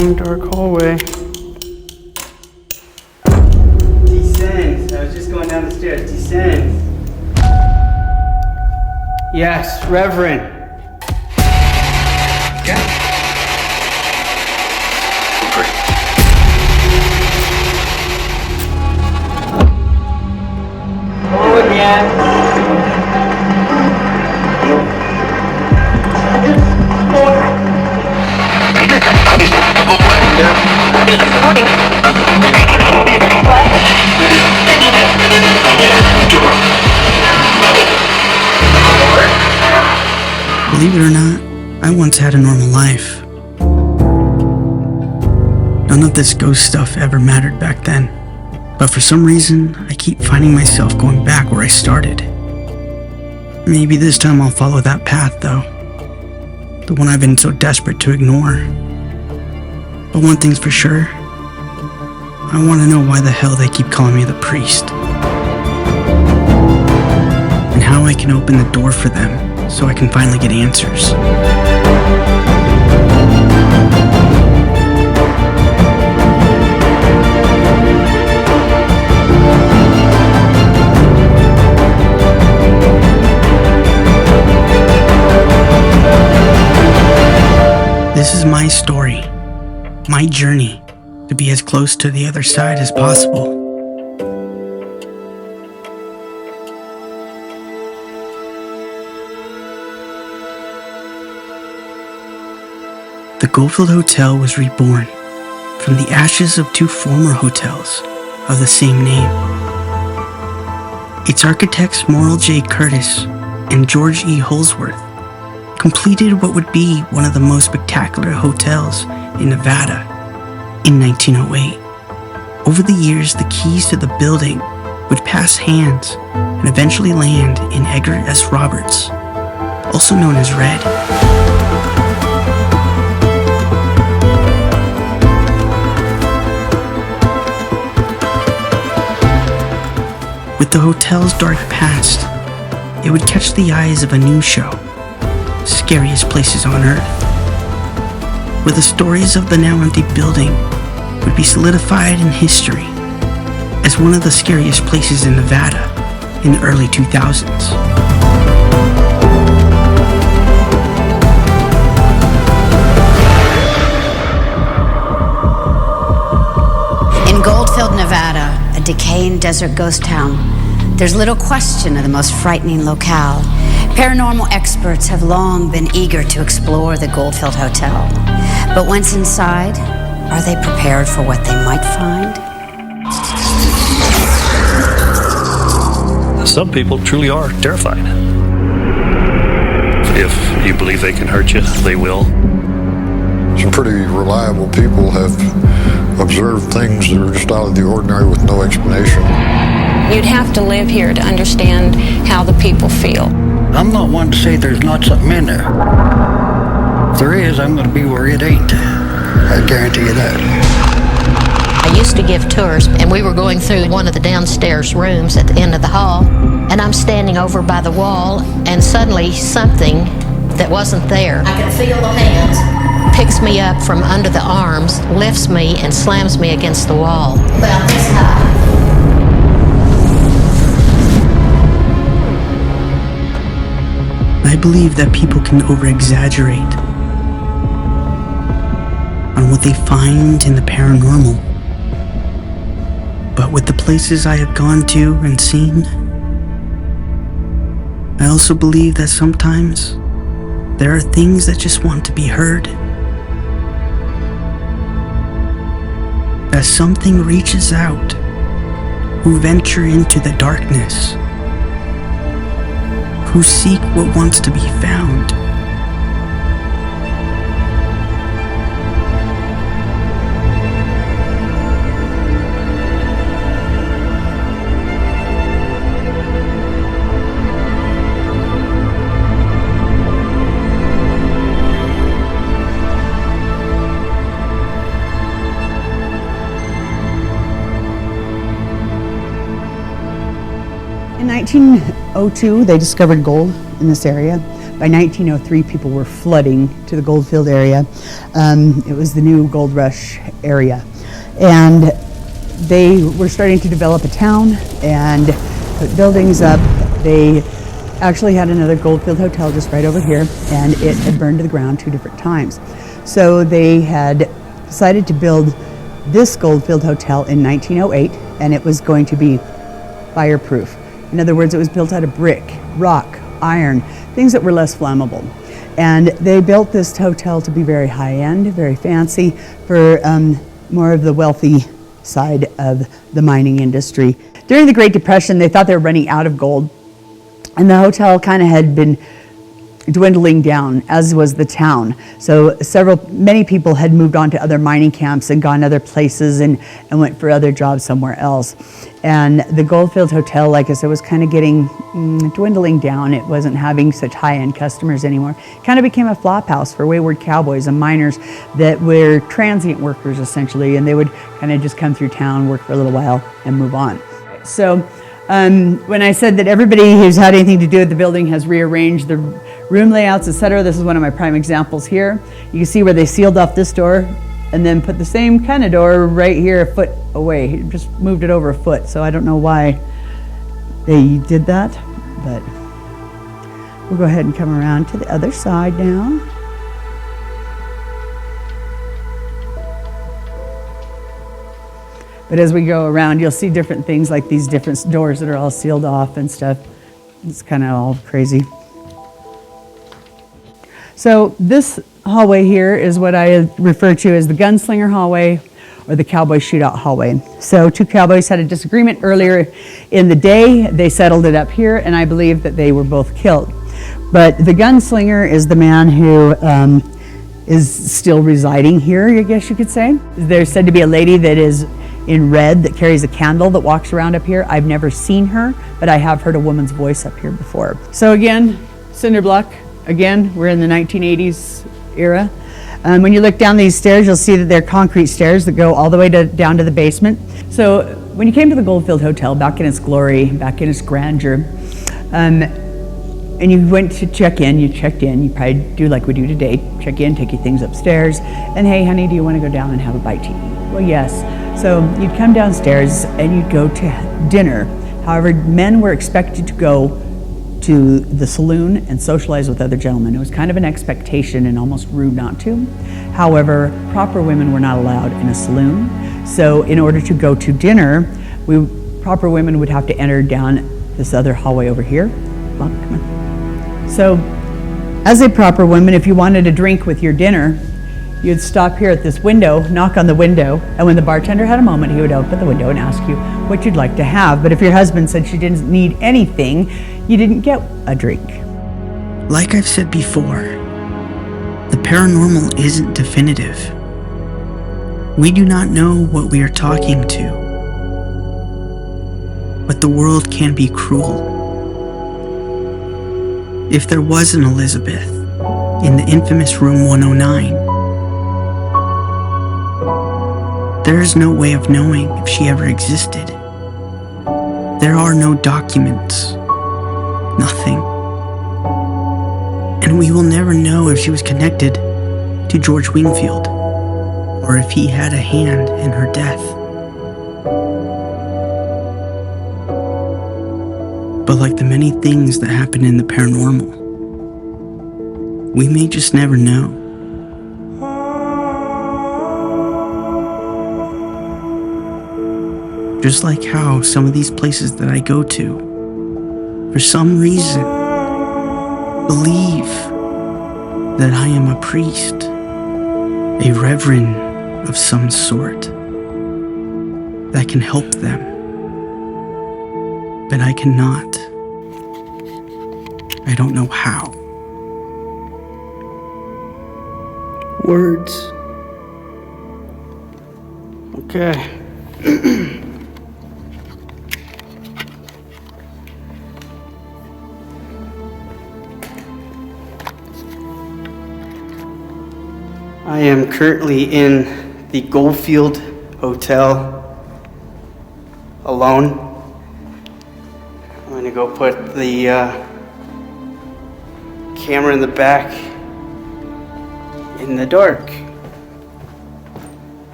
long, dark hallway. Descend. I was just going down the stairs. Descend. Yes, Reverend. Okay. Great. Hello again. Believe it or not, I once had a normal life. None of this ghost stuff ever mattered back then, but for some reason, I keep finding myself going back where I started. Maybe this time I'll follow that path though, the one I've been so desperate to ignore. But one thing's for sure, I want to know why the hell they keep calling me the priest. And how I can open the door for them so I can finally get answers. This is my story, my journey to be as close to the other side as possible. The Goldfield Hotel was reborn from the ashes of two former hotels of the same name. Its architects Morrill J. Curtis and George E. Holesworth completed what would be one of the most spectacular hotels in Nevada in 1908. Over the years, the keys to the building would pass hands and eventually land in Edgar S. Roberts, also known as Red. With the hotel's dark past, it would catch the eyes of a new show, Scariest Places on Earth, where the stories of the now empty building would be solidified in history as one of the scariest places in Nevada in the early 2000s. In Goldfield, Nevada, a decaying desert ghost town, there's little question of the most frightening locale. Paranormal experts have long been eager to explore the Goldfield Hotel. But once inside, are they prepared for what they might find? Some people truly are terrified. If you believe they can hurt you, they will. Some pretty reliable people have observed things that are just out of the ordinary with no explanation. You'd have to live here to understand how the people feel. I'm not one to say there's not something in there. If there is, I'm going to be where it ain't. I guarantee you that. I used to give tours, and we were going through one of the downstairs rooms at the end of the hall, and I'm standing over by the wall, and suddenly something that wasn't there, I can feel the hands, picks me up from under the arms, lifts me, and slams me against the wall. About this high. I believe that people can over-exaggerate on what they find in the paranormal. But with the places I have gone to and seen, I also believe that sometimes there are things that just want to be heard. That something reaches out, who venture into the darkness, who seek what wants to be found. In 1902, they discovered gold in this area, By 1903, people were flooding to the Goldfield area. It was the new gold rush area. And they were starting to develop a town and put buildings up. They actually had another Goldfield Hotel just right over here, and it had burned to the ground 2 different times. So they had decided to build this Goldfield Hotel in 1908, and it was going to be fireproof. In other words, it was built out of brick, rock, iron, things that were less flammable. And they built this hotel to be very high-end, very fancy, for more of the wealthy side of the mining industry. During the Great Depression, they thought they were running out of gold, and the hotel kind of had been dwindling down, as was the town. So many people had moved on to other mining camps and gone other places and went for other jobs somewhere else. And the Goldfield Hotel, like I said, was kind of getting dwindling down. It wasn't having such high-end customers anymore. It kind of became a flop house for wayward cowboys and miners that were transient workers, essentially, and they would kind of just come through town, work for a little while, and move on. So when I said that everybody who's had anything to do with the building has rearranged the room layouts, etc., this is one of my prime examples here. You can see where they sealed off this door and then put the same kind of door right here a foot away. Just moved it over a foot, so I don't know why they did that, but we'll go ahead and come around to the other side now. But as we go around, you'll see different things like these different doors that are all sealed off and stuff. It's kind of all crazy. So this hallway here is what I refer to as the gunslinger hallway or the cowboy shootout hallway. So 2 cowboys had a disagreement earlier in the day. They settled it up here, and I believe that they were both killed. But the gunslinger is the man who is still residing here, I guess you could say. There's said to be a lady that is in red that carries a candle that walks around up here. I've never seen her, but I have heard a woman's voice up here before. So again, cinder block. Again, we're in the 1980s era. When you look down these stairs, you'll see that they're concrete stairs that go all the way down to the basement. So when you came to the Goldfield Hotel, back in its glory, back in its grandeur, and you went to check in, you checked in, you probably do like we do today, check in, take your things upstairs, and hey honey, do you want to go down and have a bite to eat? Well, yes. So you'd come downstairs and you'd go to dinner. However, men were expected to go to the saloon and socialize with other gentlemen. It was kind of an expectation and almost rude not to. However, proper women were not allowed in a saloon. So in order to go to dinner, proper women would have to enter down this other hallway over here. Come on. So as a proper woman, if you wanted a drink with your dinner, you'd stop here at this window, knock on the window, and when the bartender had a moment, he would open the window and ask you what you'd like to have. But if your husband said she didn't need anything, you didn't get a drink. Like I've said before, the paranormal isn't definitive. We do not know what we are talking to. But the world can be cruel. If there was an Elizabeth in the infamous room 109, there is no way of knowing if she ever existed. There are no documents, nothing. And we will never know if she was connected to George Wingfield, or if he had a hand in her death. But like the many things that happen in the paranormal, we may just never know. Just like how some of these places that I go to, for some reason, believe that I am a priest, a reverend of some sort, that can help them. But I cannot. I don't know how. Words. Okay. I am currently in the Goldfield Hotel alone. I'm going to go put the camera in the back in the dark.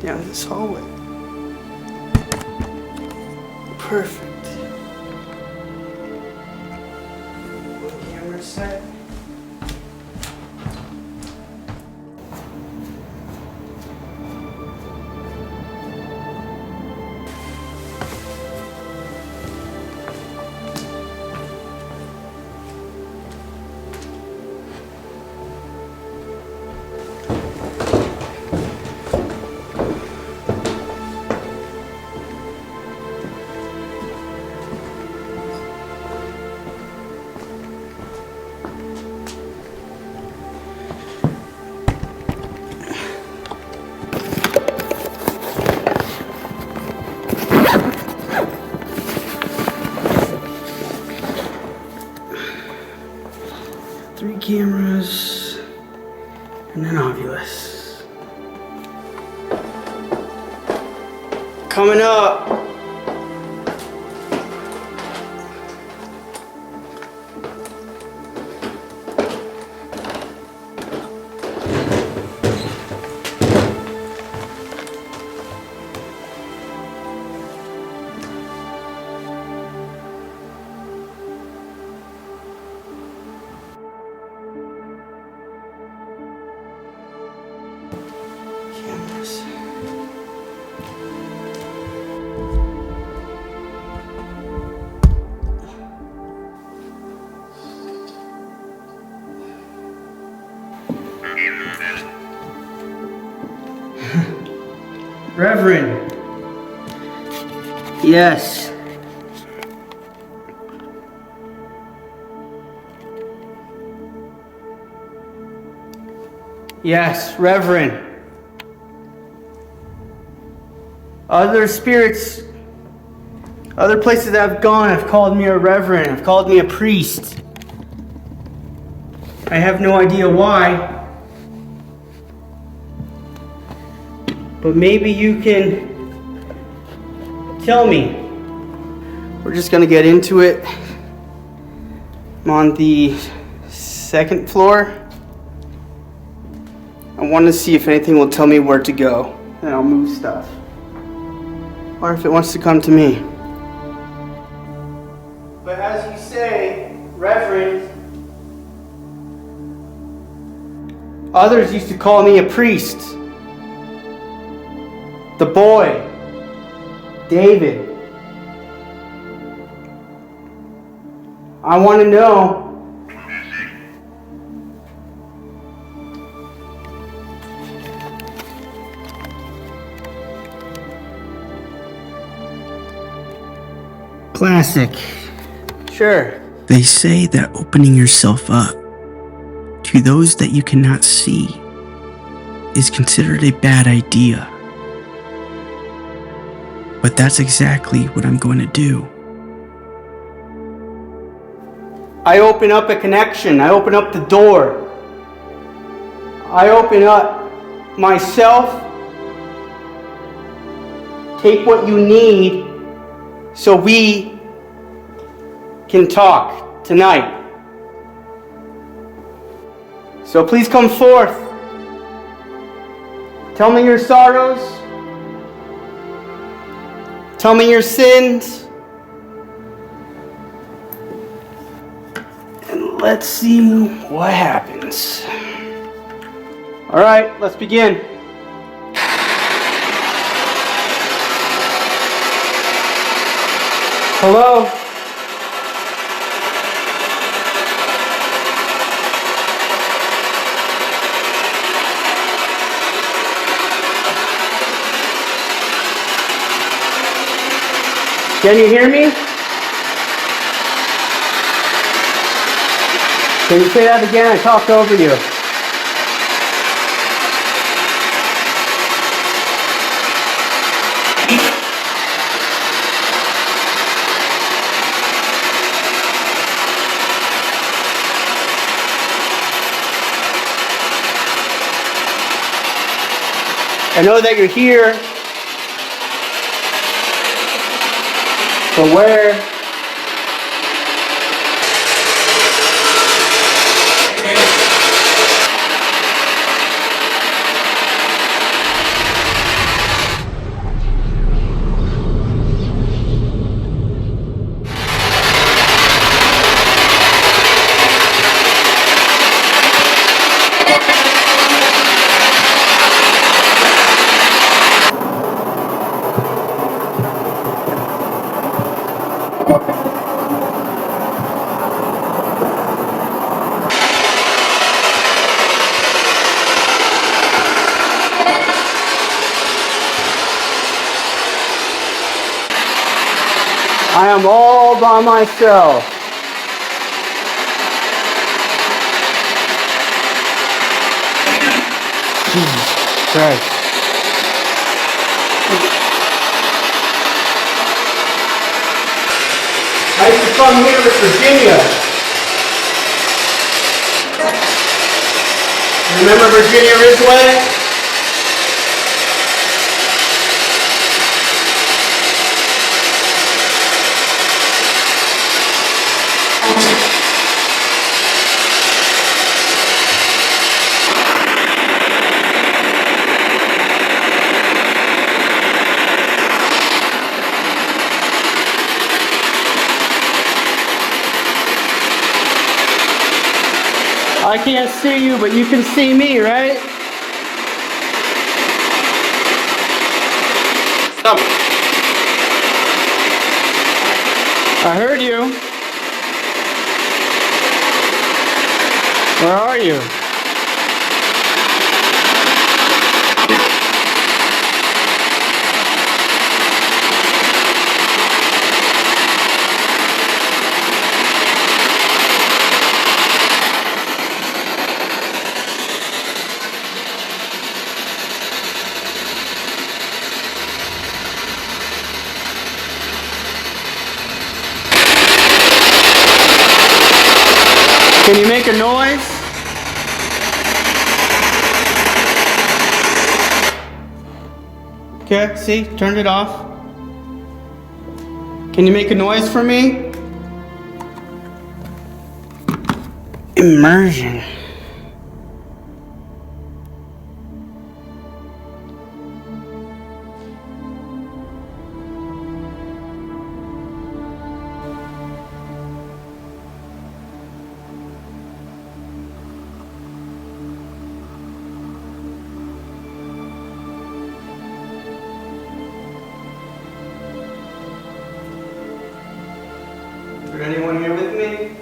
Down this hallway. Perfect. One camera set. Three cameras and an Ovilus. Coming up. Cameras. Reverend. Yes. Yes, Reverend. Other spirits, other places that I've gone have called me a reverend, have called me a priest. I have no idea why. But maybe you can tell me. We're just gonna get into it. I'm on the second floor. I want to see if anything will tell me where to go, and I'll move stuff. Or if it wants to come to me. But as you say, Reverend, others used to call me a priest. The boy, David. I want to know. Classic. Sure. They say that opening yourself up to those that you cannot see is considered a bad idea. But that's exactly what I'm going to do. I open up a connection. I open up the door. I open up myself. Take what you need so we can talk tonight. So please come forth. Tell me your sorrows. Tell me your sins. And let's see what happens. All right, let's begin. Hello? Can you hear me? Can you say that again? I talked over you. I know that you're here. But where? I am all by myself. Jesus Christ. I used to come here with Virginia. Remember Virginia Ridgeway? I can't see you, but you can see me, right? Stop. I heard you. Where are you? Can you make a noise? Okay, see, turned it off. Can you make a noise for me? Immersion. Is there anyone here with me?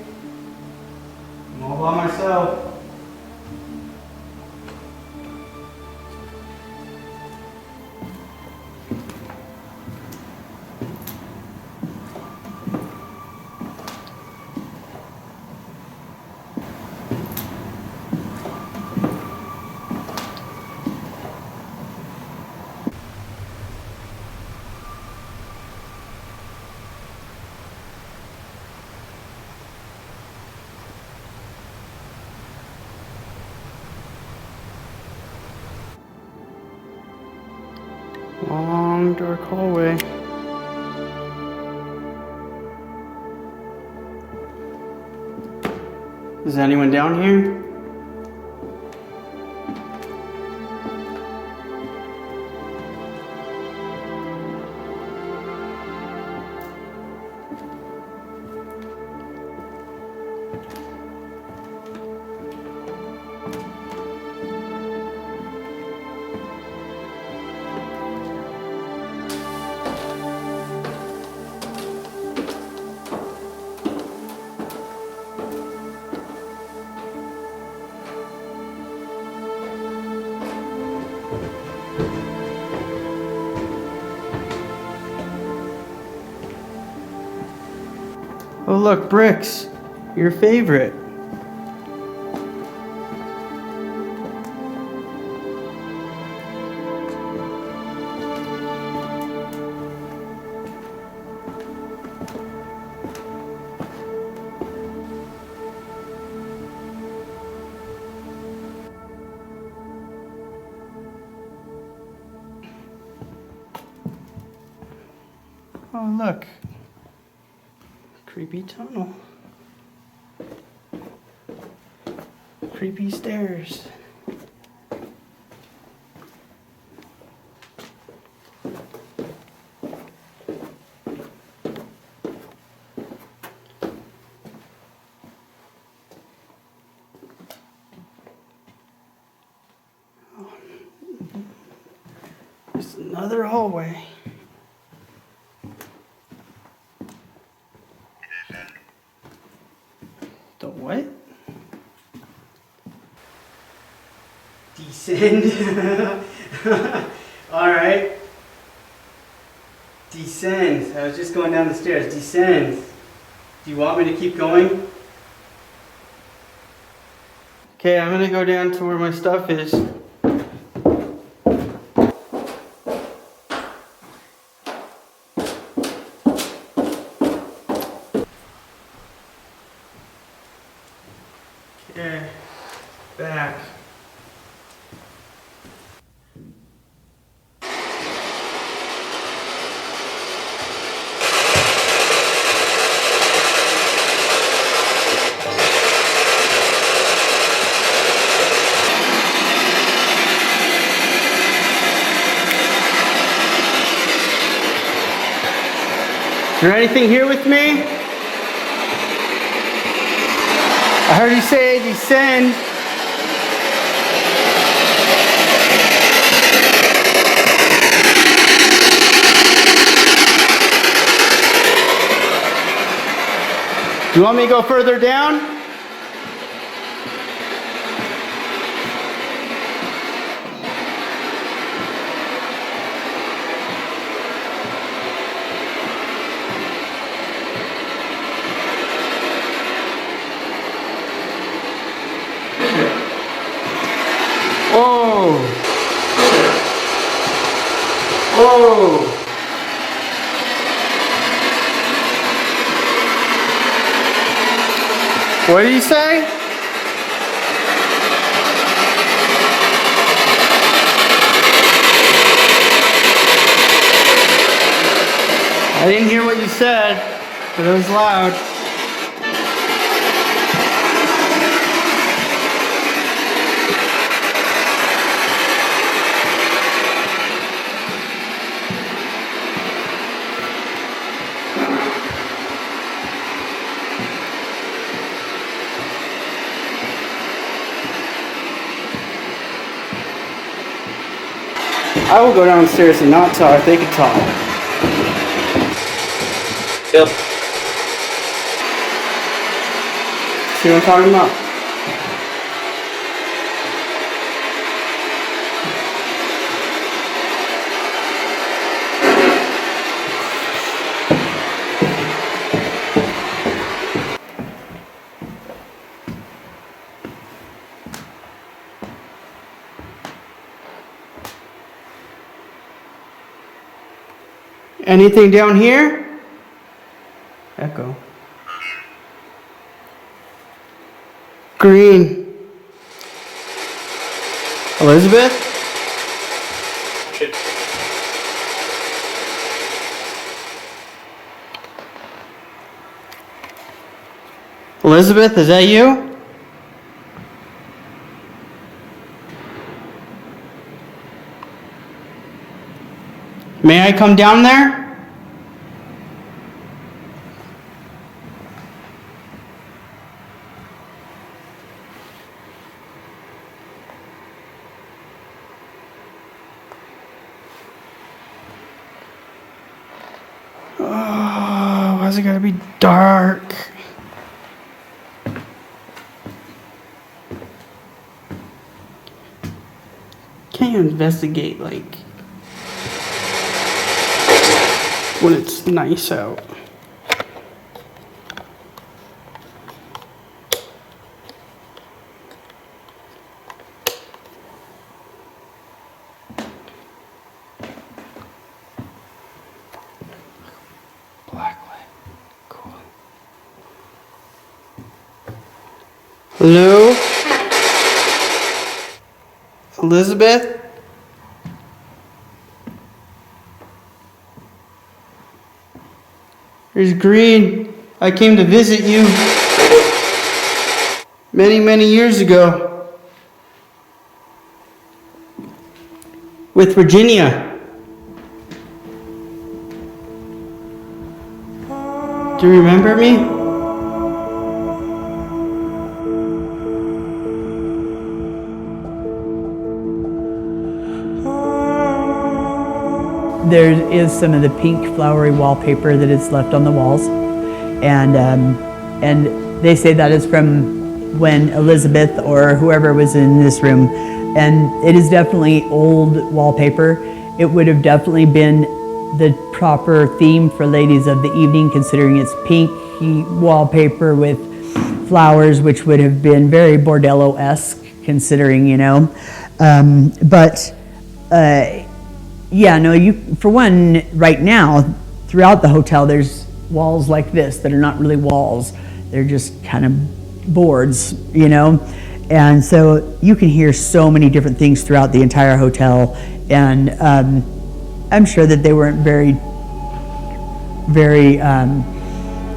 I'm all by myself. Long dark hallway. Is anyone down here? Oh look, bricks. Your favorite. Oh look. Creepy tunnel. Creepy stairs. There's another hallway. The what? Descend. All right. Descend. Descend. I was just going down the stairs. Descend. Do you want me to keep going? Okay, I'm gonna go down to where my stuff is. Okay, back. Is there anything here with me? I heard you say descend. Do you want me to go further down? Whoa! Whoa! What did you say? I didn't hear what you said, but it was loud. I will go downstairs and not talk. They can talk. Yep. See what I'm talking about? Anything down here? Echo. Green. Elizabeth? Elizabeth, is that you? May I come down there? Oh, why's it gotta be dark? Can't you investigate, like, when it's nice out? Hello? Elizabeth? There's green. I came to visit you many years ago with Virginia. Do you remember me? There is some of the pink flowery wallpaper that is left on the walls, and they say that is from when Elizabeth or whoever was in this room, and it is definitely old wallpaper. It would have definitely been the proper theme for Ladies of the Evening, considering it's pinky wallpaper with flowers, which would have been very bordello-esque, considering, you know. Yeah, no, for one, right now, throughout the hotel, there's walls like this that are not really walls. They're just kind of boards, you know. And so you can hear so many different things throughout the entire hotel. And I'm sure that they weren't very,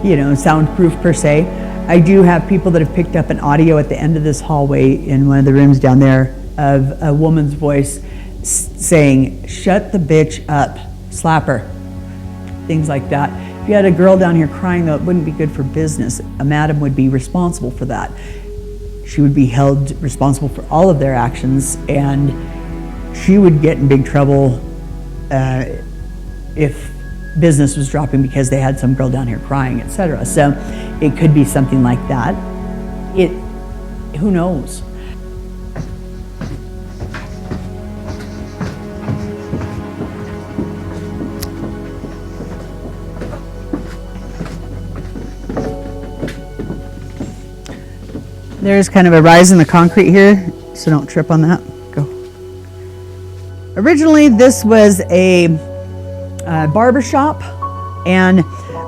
you know, soundproof per se. I do have people that have picked up an audio at the end of this hallway in one of the rooms down there of a woman's voice saying, "Shut the bitch up, slap her," things like that. If you had a girl down here crying, though, it wouldn't be good for business. A madam would be responsible for that. She would be held responsible for all of their actions, and she would get in big trouble if business was dropping because they had some girl down here crying, etc. So it could be something like that. Who knows? There's kind of a rise in the concrete here, so don't trip on that. Go. Originally, this was a barber shop, and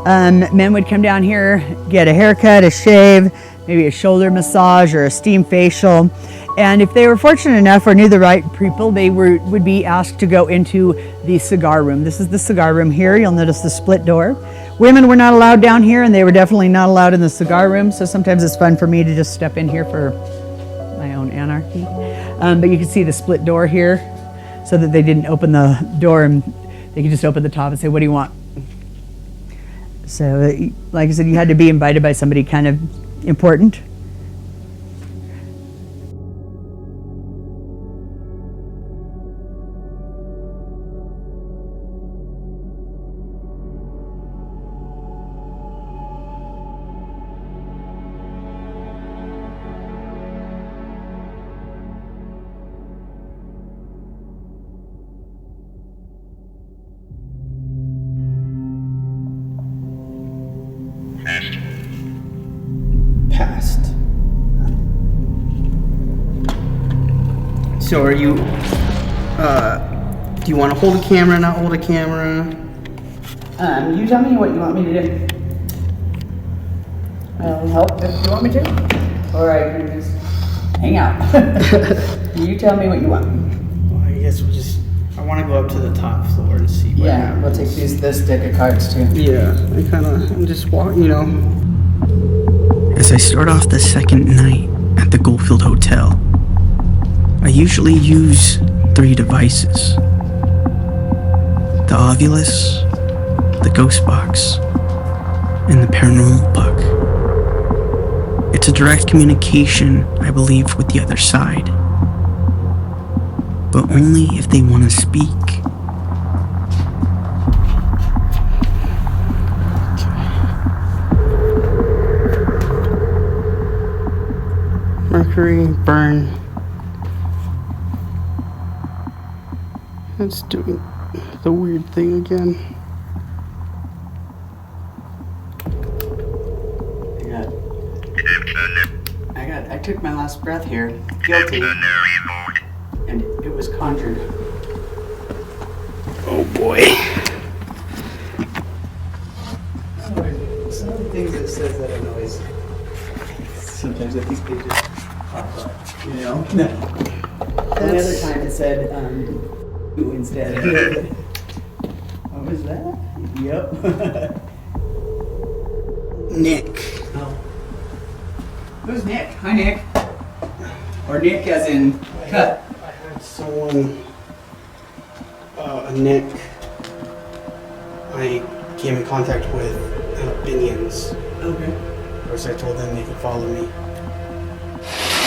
men would come down here, get a haircut, a shave, maybe a shoulder massage or a steam facial. And if they were fortunate enough or knew the right people, they would be asked to go into the cigar room. This is the cigar room here. You'll notice the split door. Women were not allowed down here, and they were definitely not allowed in the cigar room. So sometimes it's fun for me to just step in here for my own anarchy. But you can see the split door here, so that they didn't open the door and they could just open the top and say, "What do you want?" So, like I said, you had to be invited by somebody kind of important. Past. So are you, do you want to hold a camera, not hold a camera? You tell me what you want me to do. I'll help if you want me to. Or I can just hang out. You tell me what you want. Well, I guess I want to go up to the top floor and see what Yeah, we'll take this deck of cards too. Yeah, I'm just walking, you know. As I start off the second night at the Goldfield Hotel, I usually use 3 devices: the Ovilus, the Ghost Box, and the Paranormal Book. It's a direct communication, I believe, with the other side, but only if they want to speak. Mercury, burn. It's doing the weird thing again. I took my last breath here. Guilty. And it was conjured. Oh boy. Some of the things it says that are always sometimes I think they just pop up, you know? No. The other time it said "you" instead. What was that? Yep. Nick. Oh. Who's Nick? Hi, Nick. Or Nick as in cut. I had someone, a Nick, I came in contact with Indians. Okay. Of course, I told them they could follow me.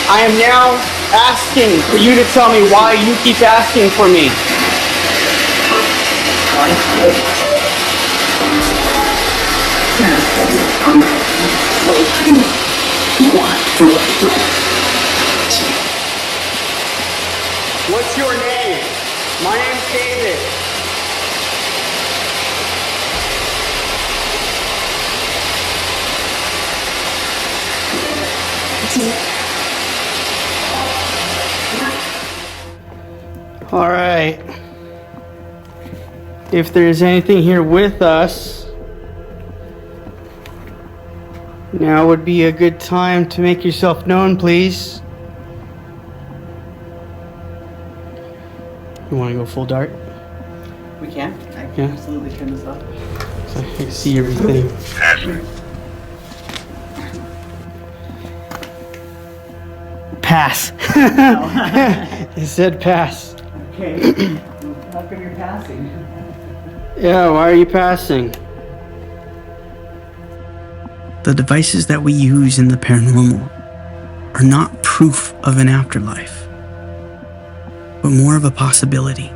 I am now asking for you to tell me why you keep asking for me. What's your name? My name's David. All right. If there's anything here with us, now would be a good time to make yourself known, please. You want to go full dart? We can. I can Yeah. absolutely turn this off. So I can see everything. Pass. It said pass. Okay. How come you're passing? Yeah, why are you passing? The devices that we use in the paranormal are not proof of an afterlife, but more of a possibility.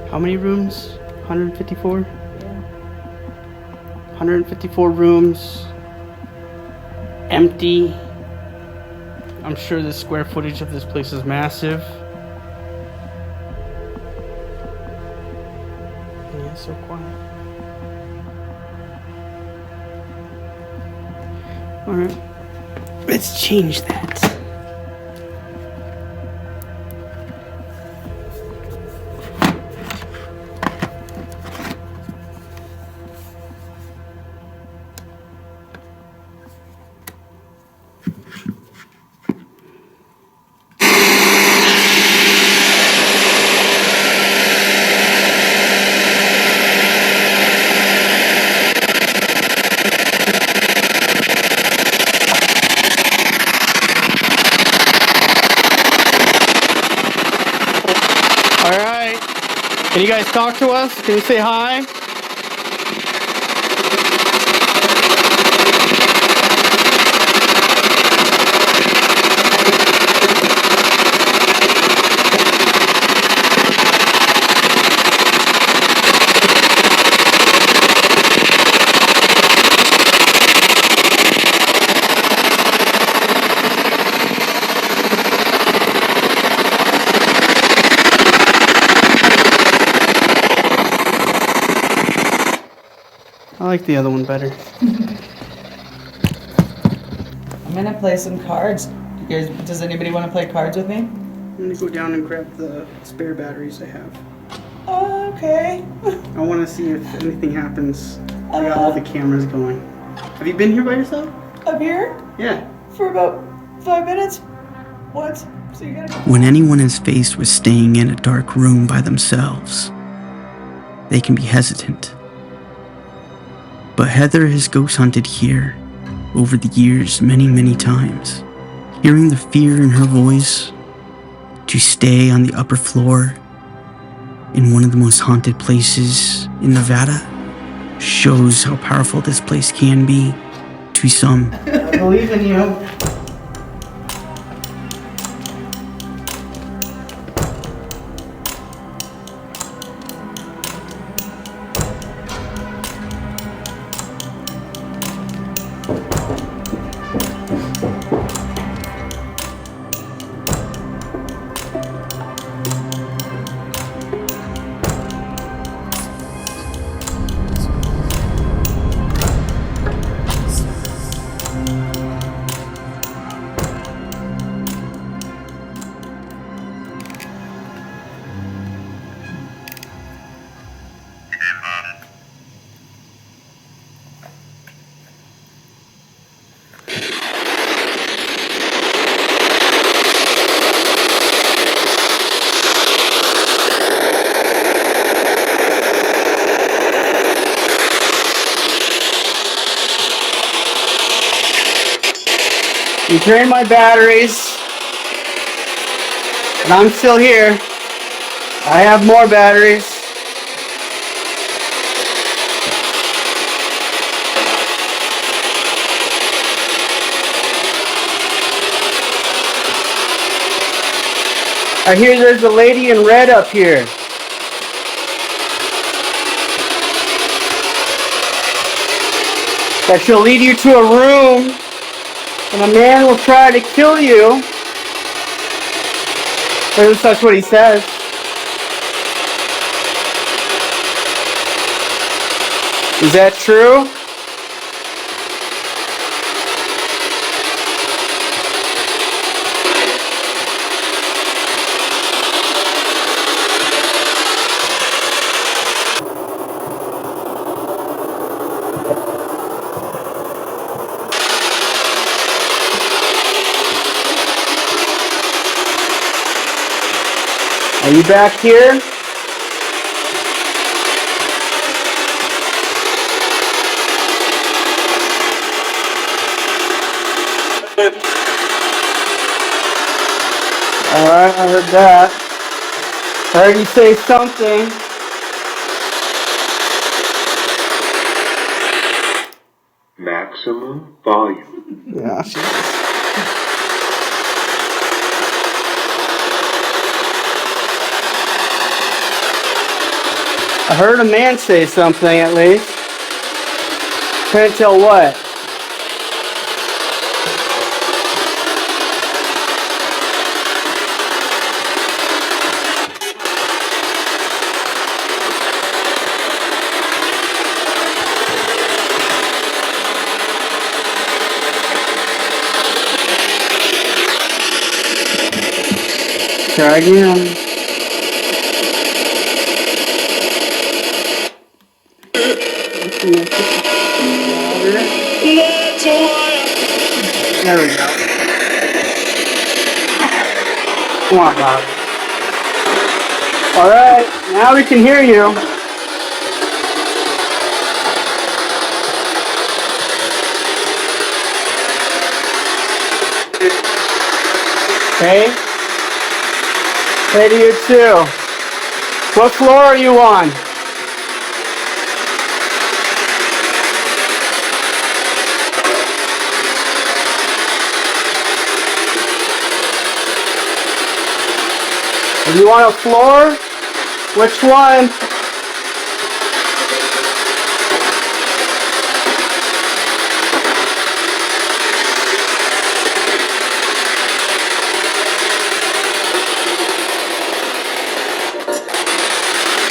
How many rooms? 154? 154 rooms. Empty. I'm sure the square footage of this place is massive. Yeah, it's so quiet. Alright. Let's change that. Alright. Can you guys talk to us? Can you say hi? I like the other one better. I'm gonna play some cards. You guys, does anybody want to play cards with me? I'm gonna go down and grab the spare batteries I have. Oh, okay. I want to see if anything happens. I got all the cameras going. Have you been here by yourself? Up here Yeah. for about 5 minutes. What? So you gotta go. When anyone is faced with staying in a dark room by themselves, they can be hesitant. But Heather has ghost hunted here over the years many, many times. Hearing the fear in her voice, to stay on the upper floor in one of the most haunted places in Nevada shows how powerful this place can be to some. I believe in you. You drained my batteries, and I'm still here. I have more batteries. I hear there's a lady in red up here. That she'll lead you to a room, and a man will try to kill you. At least that's what he says. Is that true? Are you back here? Alright, I heard that. I heard you say something. Maximum volume. Yeah, I heard a man say something at least. Couldn't tell what. Try again. There we go. Come on, Bob. Alright, now we can hear you. Okay. Hey to you too. What floor are you on? Are you on a floor? Which one?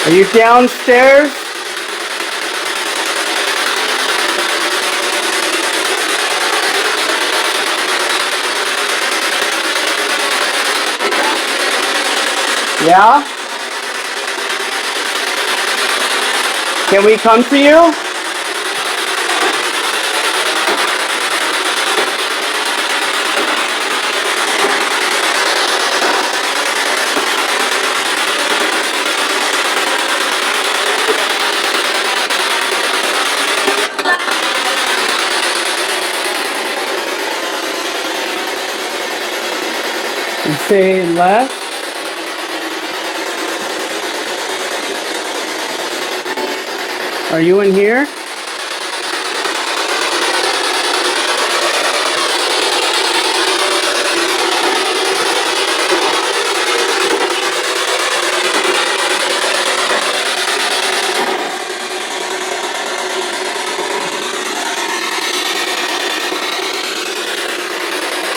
Are you downstairs? Yeah? Can we come to you? You say left? Are you in here?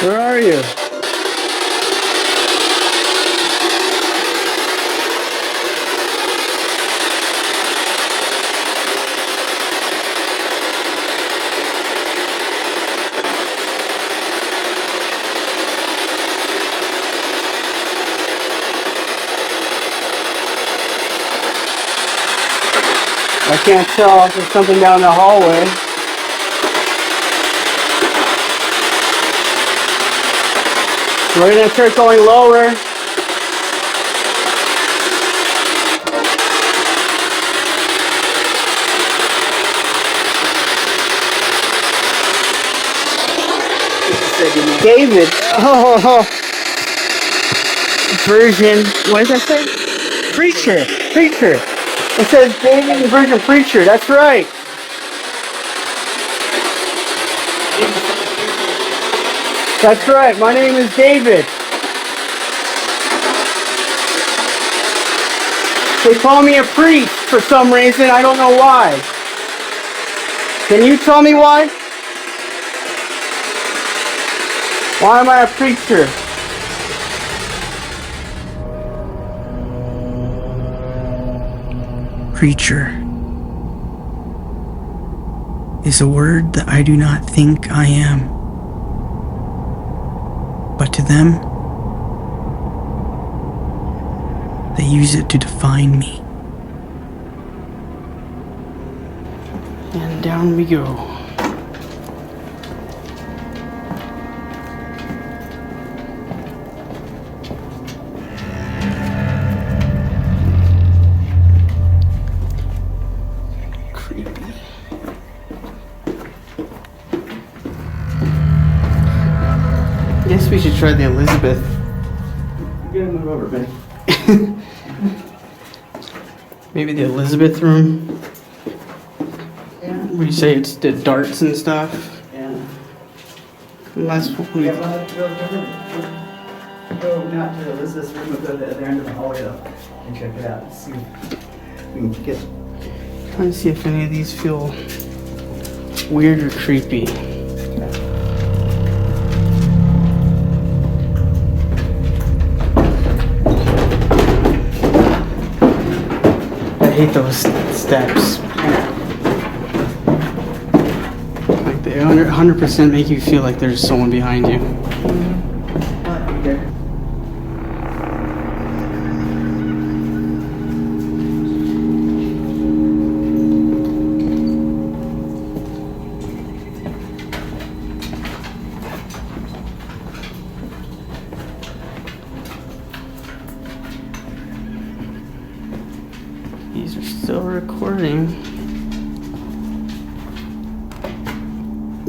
Where are you? I can't tell if there's something down the hallway. We're gonna start going lower. David. Oh. Version. What does that say? Preacher. Preacher. It says David the Virgin Preacher. That's right. That's right. My name is David. They call me a priest for some reason. I don't know why. Can you tell me why? Why am I a preacher? Preacher is a word that I do not think I am. But to them, they use it to define me. And down we go. I guess we should try the Elizabeth. You gotta move over, buddy. Maybe the Elizabeth room. Yeah. Where you say it's the darts and stuff. Yeah. Unless we... Yeah, we'll have to go different. Go not to Elizabeth's room, but go to the other end of the hallway though, and check it out and see if we can get. Trying to see if any of these feel weird or creepy. I hate those steps. Like they 100% make you feel like there's someone behind you. These are still recording.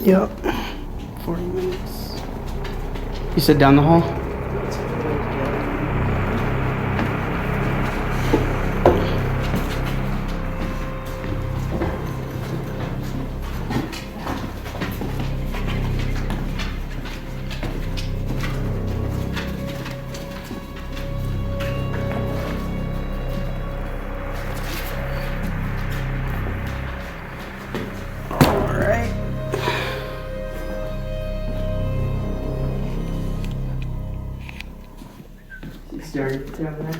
Yep. 40 minutes. You said down the hall? Staring down there.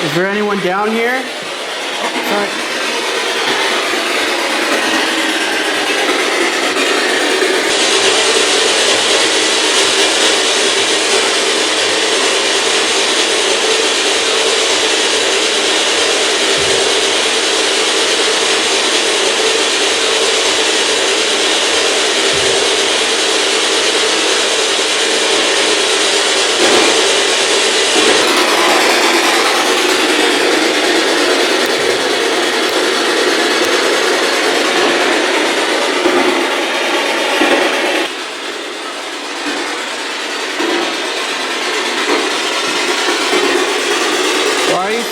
Is there anyone down here? Sorry.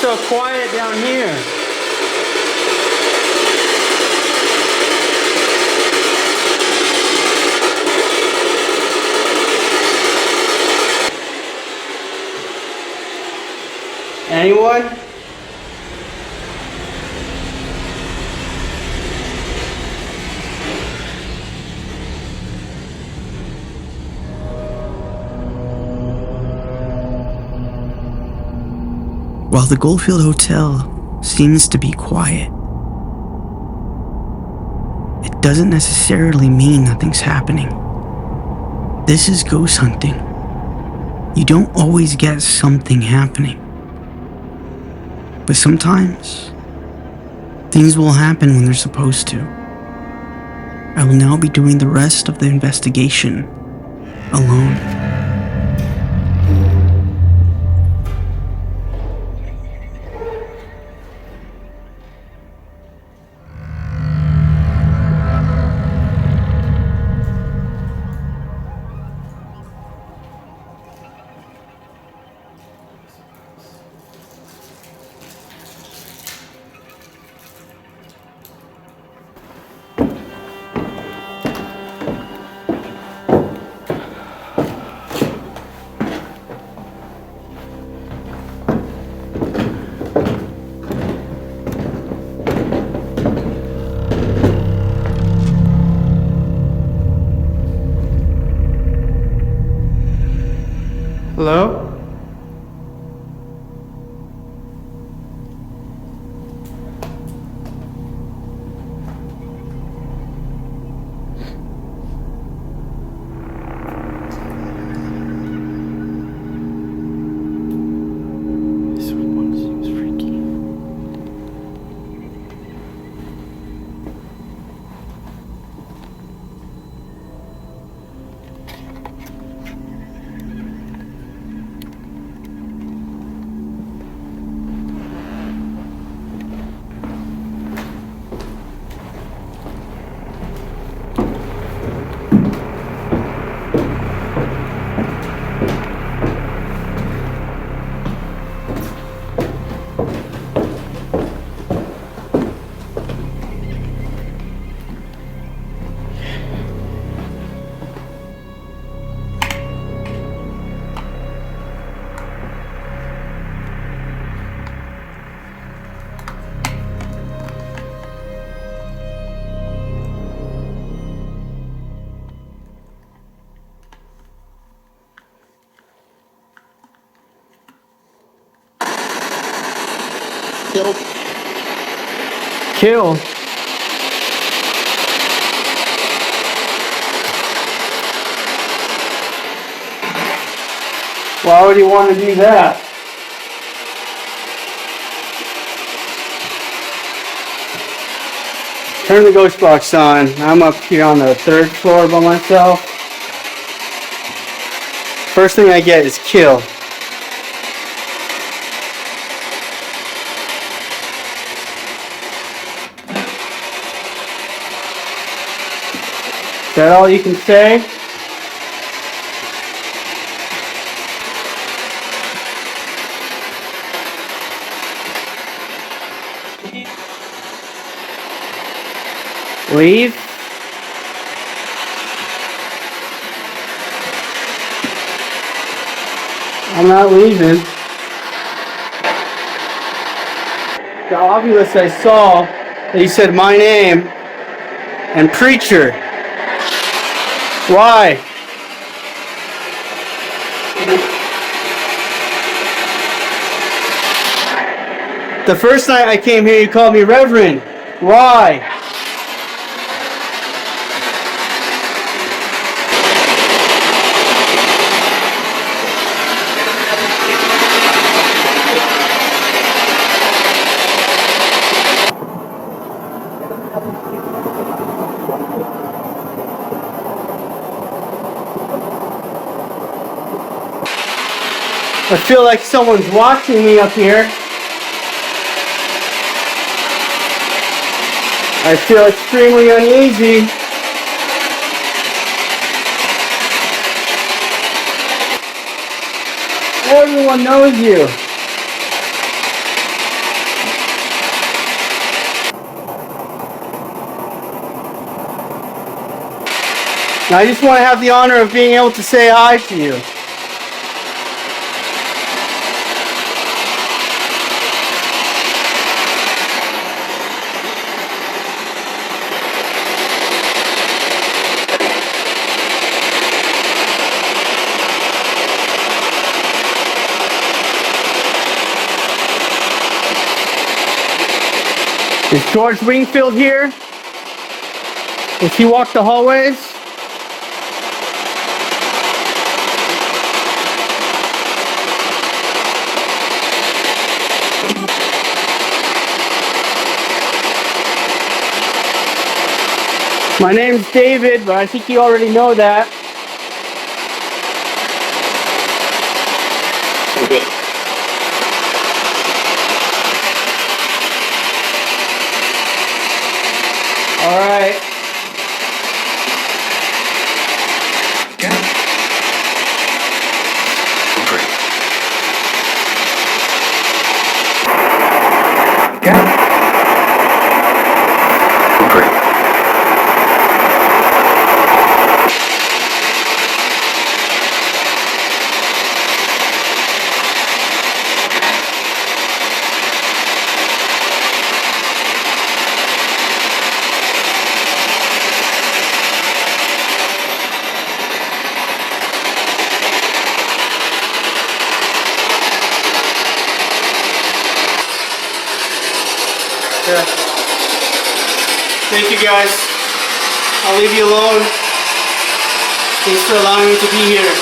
So quiet down here. Anyone? While the Goldfield Hotel seems to be quiet, it doesn't necessarily mean nothing's happening. This is ghost hunting. You don't always get something happening. But sometimes, things will happen when they're supposed to. I will now be doing the rest of the investigation alone. Hello? Kill? Why would he want to do that? Turn the ghost box on. I'm up here on the 3rd floor by myself. First thing I get is kill. Is that all you can say? Leave? I'm not leaving. The obvious I saw that he said my name and preacher. Why? The first night I came here, you called me Reverend. Why? I feel like someone's watching me up here. I feel extremely uneasy. Everyone knows you. And I just want to have the honor of being able to say hi to you. Is George Wingfield here? Does he walk the hallways? My name's David, but I think you already know that. Okay. All right. Okay. Great. Okay. Great. Yeah. Thank you guys. I'll leave you alone. Thanks for allowing me to be here.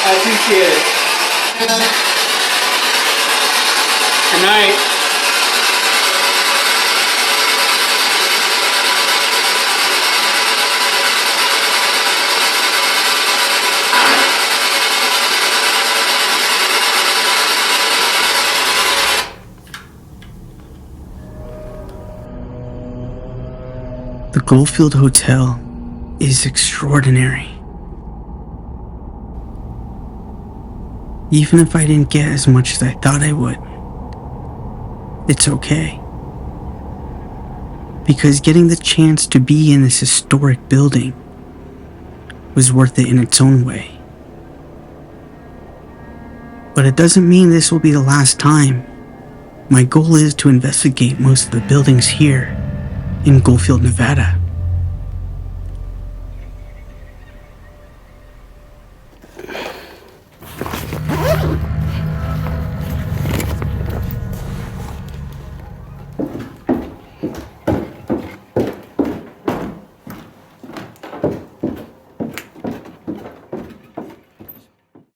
I appreciate it. Good night. The Goldfield Hotel is extraordinary. Even if I didn't get as much as I thought I would, it's okay. Because getting the chance to be in this historic building was worth it in its own way. But it doesn't mean this will be the last time. My goal is to investigate most of the buildings here in Goldfield, Nevada.